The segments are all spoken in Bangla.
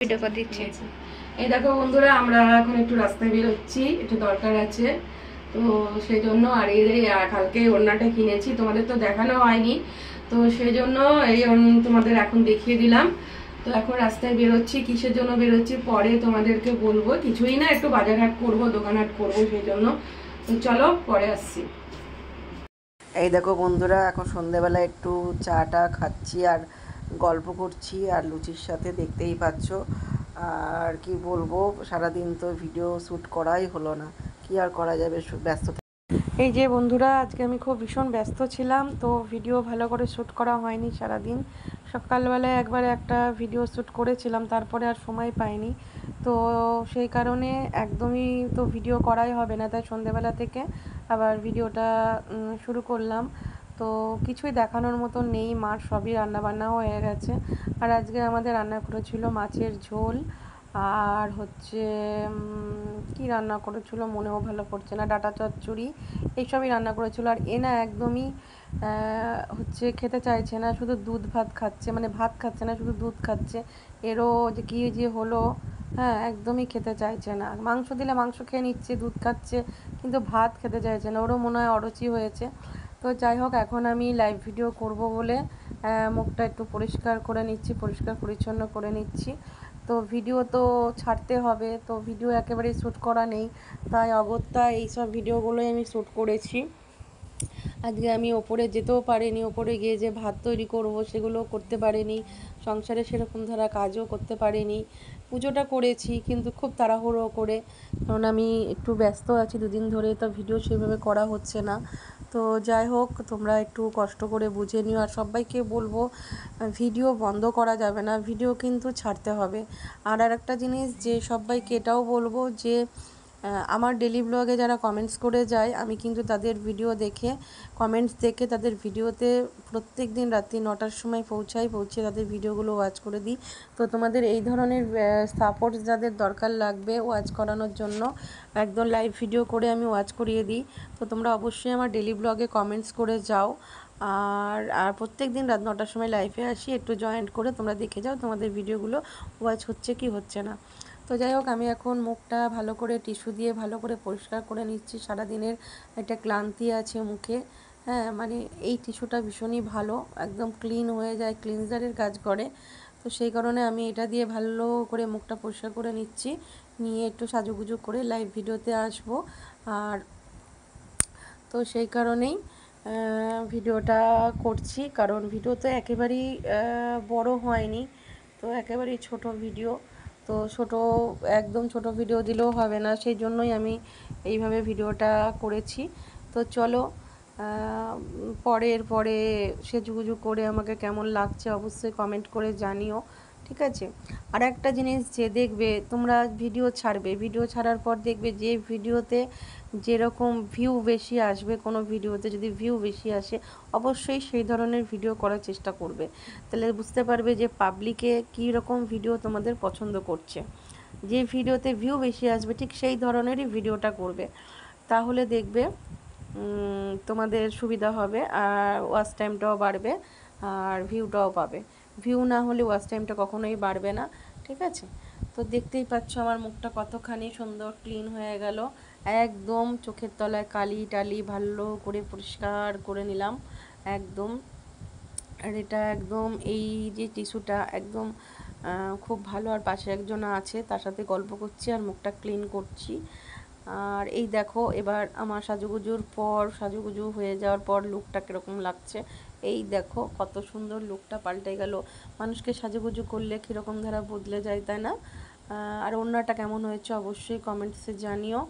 ভিডিও করে দিচ্ছি। এই দেখো বন্ধুরা, আমরা এখন একটু রাস্তায় বেরোচ্ছি, একটু দরকার আছে, তো সেই জন্য। আর এই কালকে ওড়নাটা কিনেছি, তোমাদের তো দেখানো হয়নি, তো সেই জন্য এই তোমাদের এখন দেখিয়ে দিলাম। তো এখন রাস্তায় বেরোচ্ছি, কিসের জন্য বেরোচ্ছি পরে তোমাদেরকে বলবো। কিছুই না, একটু বাজার হাট করবো, দোকান হাট করবো, সেই জন্য। তো চলো পরে আসছি। এই দেখো বন্ধুরা, এখন সন্ধেবেলা একটু চাটা খাচ্ছি আর গল্প করছি, আর লুচির সাথে দেখতেই পাচ্ছ। আর কি বলবো, সারাদিন তো ভিডিও শ্যুট করাই হলো না, কি আর করা যাবে, ব্যস্ত। এই যে বন্ধুরা, আজকে আমি খুব ভীষণ ব্যস্ত ছিলাম, তো ভিডিও ভালো করে শ্যুট করা হয়নি সারাদিন। সকালবেলায় একবার একটা ভিডিও শ্যুট করেছিলাম, তারপরে আর সময় পাইনি, তো সেই কারণে একদমই তো ভিডিও করাই হবে না, তাই সন্ধেবেলা থেকে আবার ভিডিওটা শুরু করলাম। তো কিছুই দেখানোর মতো নেই, মার সবই রান্নাবান্না হয়ে গেছে। আর আজকে আমাদের রান্না করেছিল মাছের ঝোল, আর হচ্ছে কি রান্না করেছিল মনেও ভালো পড়ছে না, ডাঁটা চচ্চড়ি, এইসবই রান্না করেছিল। আর এনা একদমই হচ্ছে খেতে চাইছে না, শুধু দুধ ভাত খাচ্ছে, মানে ভাত খাচ্ছে না, শুধু দুধ খাচ্ছে। এরও যে কী যে হলো, হ্যাঁ একদমই খেতে চাইছে না। মাংস দিলে মাংস খেয়ে নিচ্ছে, দুধ খাচ্ছে, কিন্তু ভাত খেতে চাইছে না, ওরও মনে হয় অরুচি হয়েছে। তো যাই হোক, এখন আমি লাইভ ভিডিও করব বলে মুখটা একটু পরিষ্কার করে নিচ্ছি, পরিষ্কার পরিচ্ছন্ন করে নিচ্ছি। তো ভিডিও তো ছাড়তে হবে, তো ভিডিও একেবারেই শ্যুট করা নেই, তাই অগত্যা এইসব ভিডিওগুলোই আমি শ্যুট করেছি। আজকে আমি ওপরে যেতেও পারিনি, ওপরে গিয়ে যে ভাত তৈরি করব সেগুলো করতে পারিনি, সংসারে সেরকম ধারা কাজও করতে পারিনি। পুজোটা করেছি কিন্তু খুব তাড়াহুড়ো করে, কারণ আমি একটু ব্যস্ত আছি দুদিন ধরে, তো ভিডিও সেভাবে করা হচ্ছে না। তো যাই হোক, তোমরা একটু কষ্ট করে বুঝে নিও। আর সবাইকে বলবো, ভিডিও বন্ধ করা যাবে না, ভিডিও কিন্তু ছাড়তে হবে। আর একটা জিনিস, যে সবাইকে এটাও বলবো যে আমার ডেলি ব্লগে যারা কমেন্টস করে যায়, আমি কিন্তু তাদের ভিডিও দেখে, কমেন্টস দেখে তাদের ভিডিওতে প্রত্যেক দিন রাত্রি 9টার সময় পৌঁছে তাদের ভিডিওগুলো ওয়াচ করে দিই। তো তোমাদের এই ধরনের সাপোর্ট যাদের দরকার লাগবে ওয়াচ করানোর জন্য, একদম লাইভ ভিডিও করে আমি ওয়াচ করিয়ে দিই। তো তোমরা অবশ্যই আমার ডেলি ব্লগে কমেন্টস করে যাও। আর প্রত্যেক দিন রাত 9টার সময় লাইভে আসি, একটু জয়েন্ট করে তোমরা দেখে যাও তোমাদের ভিডিওগুলো ওয়াচ হচ্ছে কি হচ্ছে না। তো যাই হোক, আমি এখন মুখটা ভালো করে টিস্যু দিয়ে ভালো করে পরিষ্কার করে নিচ্ছি। সারাদিনের একটা ক্লান্তি আছে মুখে, হ্যাঁ মানে এই টিস্যুটা ভীষণই ভালো, একদম ক্লিন হয়ে যায়, ক্লিনজারের কাজ করে। তো সেই কারণে আমি এটা দিয়ে ভালো করে মুখটা পরিষ্কার করে নিচ্ছি, নিয়ে একটু সাজুগুজু করে লাইভ ভিডিওতে আসব। আর তো সেই কারণেই ভিডিওটা করছি, কারণ ভিডিও তো একেবারেই বড় হয়নি, তো একেবারেই ছোট ভিডিও। তো একদম ছোট ভিডিও দিলেও হবে না, সেই জন্যই আমি এইভাবে ভিডিওটা করেছি। তো চলো, পরে সেজুগুজু করে আমাকে কেমন লাগছে অবশ্যই কমেন্ট করে জানিও, ঠিক আছে? আর একটা জিনিস, যে দেখবে তোমরা ভিডিও ছাড়বে, ভিডিও ছাড়ার পর দেখবে যে ভিডিওতে যেরকম ভিউ বেশি আসবে, কোনো ভিডিওতে যদি ভিউ বেশি আসে অবশ্যই সেই ধরনের ভিডিও করার চেষ্টা করবে, তাহলে বুঝতে পারবে যে পাবলিকে কী রকম ভিডিও তোমাদের পছন্দ করছে। যে ভিডিওতে ভিউ বেশি আসবে ঠিক সেই ধরনেরই ভিডিওটা করবে, তাহলে দেখবে তোমাদের সুবিধা হবে, আর ওয়াচ টাইমটাও বাড়বে, আর ভিউটাও পাবে। ভিউ না হলে ওয়াচ টাইমটা কখনোই বাড়বে না, ঠিক আছে? তো দেখতেই পাচ্ছ আমার মুখটা কতখানি সুন্দর ক্লিন হয়ে গেল, একদম চোখের তলায় কালি টালি ভালো করে পরিষ্কার করে নিলাম একদম। আর এটা একদম, এই যে টিস্যুটা একদম খুব ভালো। আর পাশে একজন আছে, তার সাথে গল্প করছি আর মুখটা ক্লিন করছি। আর এই দেখো, এবার আমার সাজুগুজু হয়ে যাওয়ার পর লুকটা কীরকম লাগছে, এই দেখো কত সুন্দর লুকটা পাল্টে গেল। মানুষকে সাজুগুজু করলে কীরকম ধারা বদলে যায়, তাই না? আর ওড়নাটা কেমন হয়েছে অবশ্যই কমেন্টসে জানিও।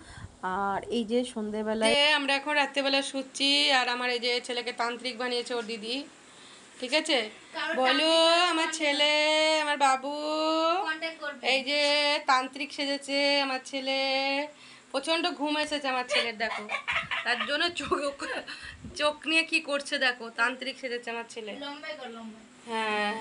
আর এই যে সন্ধেবেলায় আমরা এখন রাত্রেবেলা শুচ্ছি, আর আমার এই যে ছেলেকে তান্ত্রিক বানিয়েছে ওর দিদি, ঠিক আছে? বলো আমার ছেলে, আমার বাবু, এই যে তান্ত্রিক সেজেছে আমার ছেলে, প্রচন্ড ঘুম এসেছে আমার ছেলের, দেখো তার জন্য চোখ নিয়ে কি করছে দেখো, তান্ত্রিক সেজেছে আমার ছেলে। হ্যাঁ।